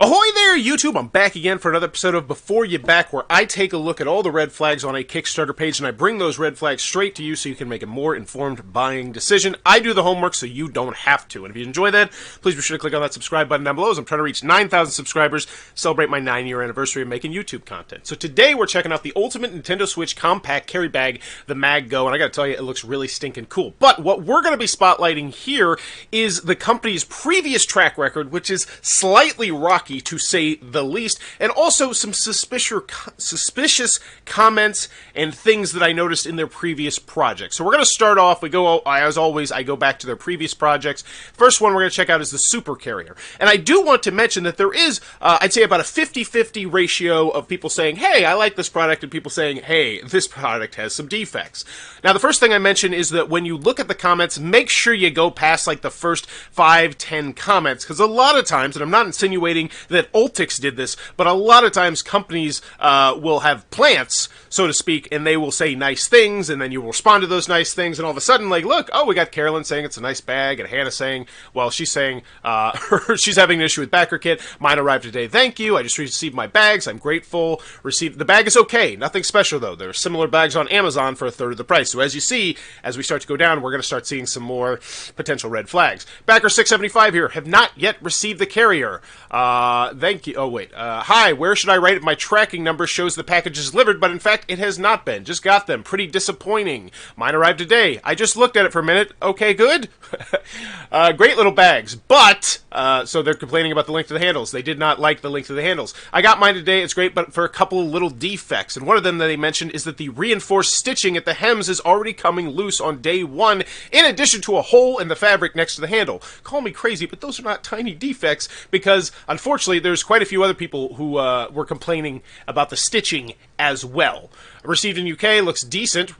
Ahoy there, YouTube! I'm back again for another episode of Before You Back, where I take a look at all the red flags on a Kickstarter page, and I bring those red flags straight to you so you can make a more informed buying decision. I do the homework so you don't have to, and if you enjoy that, please be sure to click on that subscribe button down below, as I'm trying to reach 9,000 subscribers, celebrate my 9-year anniversary of making YouTube content. So today we're checking out the Ultimate Nintendo Switch Compact Carry Bag, the MagGo, and I gotta tell you, it looks really stinking cool. But what we're gonna be spotlighting here is the company's previous track record, which is slightly rocky, to say the least, and also some suspicious comments and things that I noticed in their previous projects. So we're going to start off, as always, I go back to their previous projects. First one we're going to check out is the Super Carrier. And I do want to mention that there is, I'd say about a 50-50 ratio of people saying, hey, I like this product, and people saying, hey, this product has some defects. Now, the first thing I mention is that when you look at the comments, make sure you go past like the first 5-10 comments, because a lot of times, and I'm not insinuating that Ultix did this, but a lot of times companies will have plants, so to speak, and they will say nice things, and then you will respond to those nice things, and all of a sudden, like, look, oh, we got Carolyn saying it's a nice bag, and Hannah saying, well, she's saying she's having an issue with backer kit. Mine arrived today, thank you, I just received my bags, I'm grateful. The bag is okay, nothing special though. There are similar bags on Amazon for a third of the price. So as you see, as we start to go down, we're going to start seeing some more potential red flags. Backer 675 here, have not yet received the carrier. Thank you. Oh, wait. Hi, where should I write it? My tracking number shows the package is delivered, but in fact, it has not been. Just got them. Pretty disappointing. Mine arrived today. I just looked at it for a minute. Okay, good. Great little bags. But, so they're complaining about the length of the handles. They did not like the length of the handles. I got mine today. It's great, but for a couple of little defects. And one of them that they mentioned is that the reinforced stitching at the hems is already coming loose on day one, in addition to a hole in the fabric next to the handle. Call me crazy, but those are not tiny defects, because unfortunately, there's quite a few other people who were complaining about the stitching as well. Received in UK, looks decent.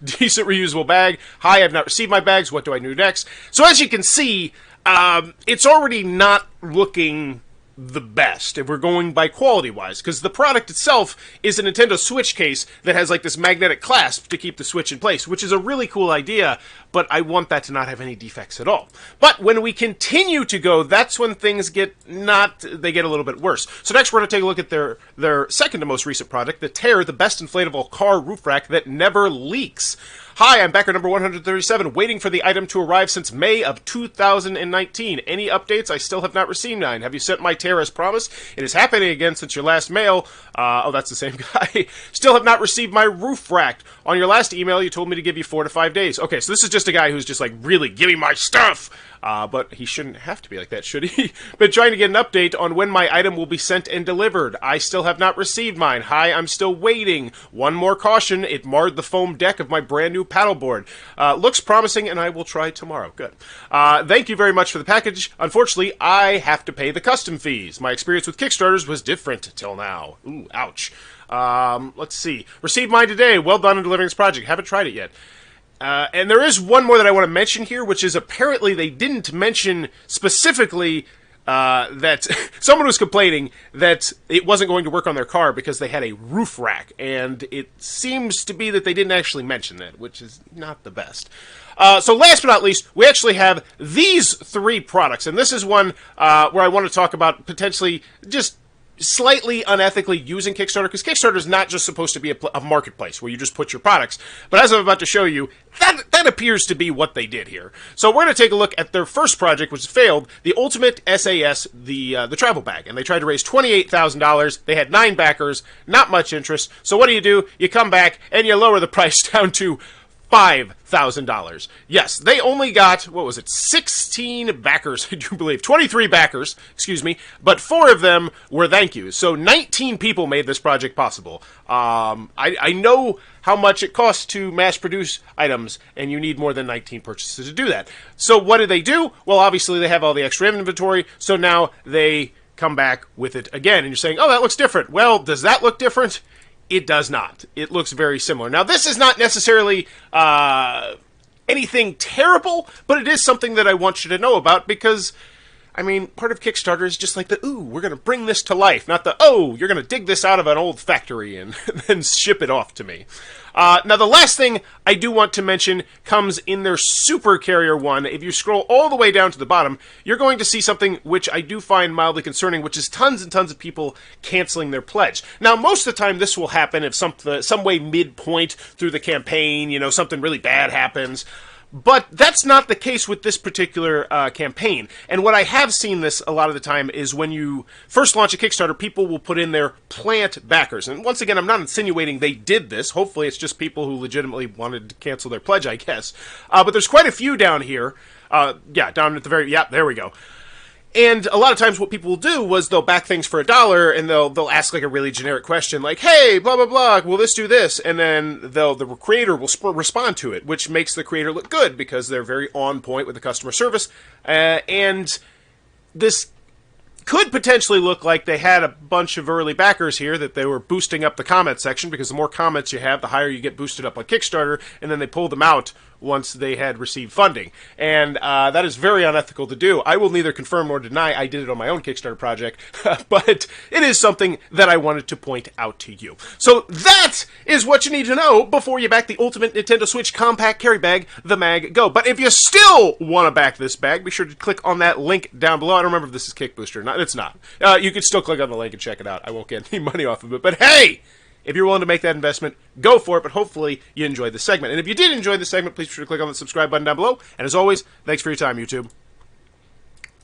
Decent reusable bag. Hi, I've not received my bags. What do I do next? So as you can see, it's already not looking the best if we're going by quality-wise, because the product itself is a Nintendo Switch case that has like this magnetic clasp to keep the Switch in place, which is a really cool idea, but I want that to not have any defects at all. But when we continue to go, that's when things get they get a little bit worse. So next we're going to take a look at their second to most recent product, the Tear, the best inflatable car roof rack that never leaks. Hi, I'm backer number 137, waiting for the item to arrive since May of 2019. Any updates? I still have not received mine. Have you sent my Tear as promised? It is happening again since your last mail. Oh, that's the same guy. Still have not received my roof rack. On your last email, you told me to give you 4 to 5 days. Okay, so this is just a guy who's just like, really, give me my stuff! But he shouldn't have to be like that, should he? Been trying to get an update on when my item will be sent and delivered. I still have not received mine. Hi, I'm still waiting. One more caution, it marred the foam deck of my brand new paddleboard. Looks promising, and I will try tomorrow. Good. Thank you very much for the package. Unfortunately, I have to pay the custom fees. My experience with Kickstarters was different till now. Ooh, ouch. Let's see. Received mine today. Well done in delivering this project. Haven't tried it yet. And there is one more that I want to mention here, which is apparently they didn't mention specifically that someone was complaining that it wasn't going to work on their car because they had a roof rack, and it seems to be that they didn't actually mention that, which is not the best. So last but not least, we actually have these 3 products, and this is one where I want to talk about potentially just slightly unethically using Kickstarter, because Kickstarter is not just supposed to be a marketplace where you just put your products, but as I'm about to show you, that appears to be what they did here. So we're going to take a look at their first project, which failed, the Ultimate SAS, the travel bag, and they tried to raise $28,000. They had 9 backers, not much interest. So what do? You come back and you lower the price down to $5,000. Yes, they only got, 16 backers, I do believe. 23 backers, excuse me, but 4 of them were thank yous. So 19 people made this project possible. I know how much it costs to mass produce items, and you need more than 19 purchases to do that. So what did they do? Well, obviously they have all the extra inventory, so now they come back with it again. And you're saying, oh, that looks different. Well, does that look different? It does not. It looks very similar. Now, this is not necessarily anything terrible, but it is something that I want you to know about, because I mean, part of Kickstarter is just like the, ooh, we're going to bring this to life, not the, oh, you're going to dig this out of an old factory and then ship it off to me. Now, the last thing I do want to mention comes in their Super Carrier one. If you scroll all the way down to the bottom, you're going to see something which I do find mildly concerning, which is tons and tons of people canceling their pledge. Now, most of the time, this will happen if some way midpoint through the campaign, you know, something really bad happens. But that's not the case with this particular campaign. And what I have seen this a lot of the time is when you first launch a Kickstarter, people will put in their plant backers. And once again, I'm not insinuating they did this. Hopefully it's just people who legitimately wanted to cancel their pledge, I guess. But there's quite a few down here. Down at the very... Yeah, there we go. And a lot of times what people will do was they'll back things for $1 and they'll ask like a really generic question like, hey, blah, blah, blah, will this do this? And then the creator will respond to it, which makes the creator look good because they're very on point with the customer service. And this could potentially look like they had a bunch of early backers here, that they were boosting up the comment section, because the more comments you have, the higher you get boosted up on Kickstarter, and then they pull them out once they had received funding. And that is very unethical to do. I will neither confirm nor deny I did it on my own Kickstarter project, but it is something that I wanted to point out to you. So that is what you need to know before you back the ultimate Nintendo Switch compact carry bag, the MagGo. But if you still want to back this bag, be sure to click on that link down below. I don't remember if this is Kick Booster or not. It's not. You can still click on the link and check it out. I won't get any money off of it. But hey! If you're willing to make that investment, go for it, but hopefully you enjoyed this segment. And if you did enjoy this segment, please be sure to click on the subscribe button down below. And as always, thanks for your time, YouTube.